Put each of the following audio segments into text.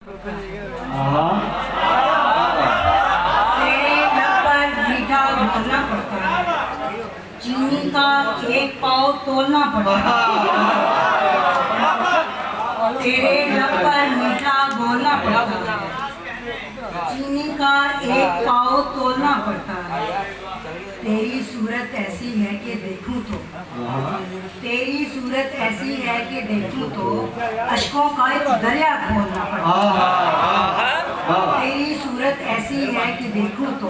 तेरे लब पर मीठा घोलना पड़ता है, चीनी का 1 पाव तोलना पड़ता है। तेरे लब पर मीठा घोलना पड़ता है, चीनी का 1 पाव तोलना पड़ता है। तेरी सूरत ऐसी है कि देखूं तो, तेरी सूरत ऐसी है कि देखूं तो अश्कों का एक दरिया खोलना पड़ता है। तेरी सूरत ऐसी है कि देखूं तो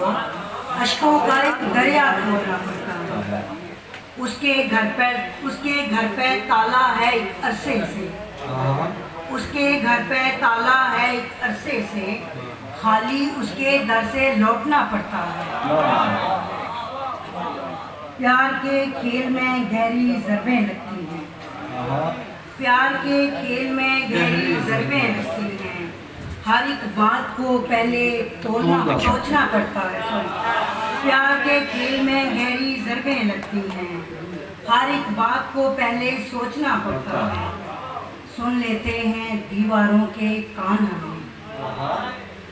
अश्कों का एक दरिया खोलना पड़ता है। उसके घर पे ताला है एक अरसे से, उसके घर पे ताला है एक अरसे से, खाली उसके दर से लौटना पड़ता है। प्यार के खेल में गहरी ज़रबें लगती हैं, प्यार के खेल में गहरी ज़रबें लगती हैं। हर एक बात को पहले तोलना सोचना पड़ता है। प्यार के खेल में गहरी ज़रबें लगती हैं, हर एक बात को पहले सोचना पड़ता है। सुन लेते हैं दीवारों के कान हमें,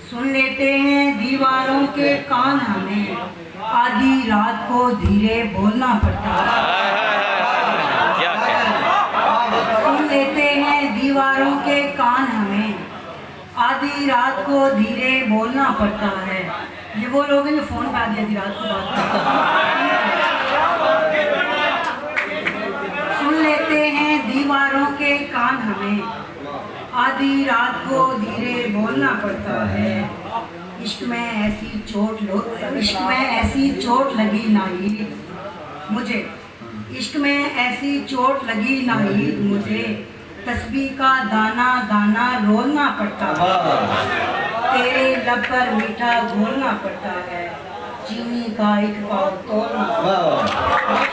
सुन लेते हैं दीवारों के कान हमें, आधी रात को धीरे बोलना पड़ता है। सुन लेते हैं दीवारों के कान हमें, आधी रात को धीरे बोलना पड़ता है। ये वो लोग हैं जो फोन पे आधी रात को बात करते हैं। सुन लेते हैं दीवारों के कान हमें, आधी रात को धीरे बोलना पड़ता है। इश्क में ऐसी चोट लगी नाई मुझे, इश्क में ऐसी चोट लगी नाई मुझे, तस्बीह का दाना दाना रोलना पड़ता है। तेरे लब पर मीठा घोलना पड़ता है, चीनी का 1 पाव तोलना।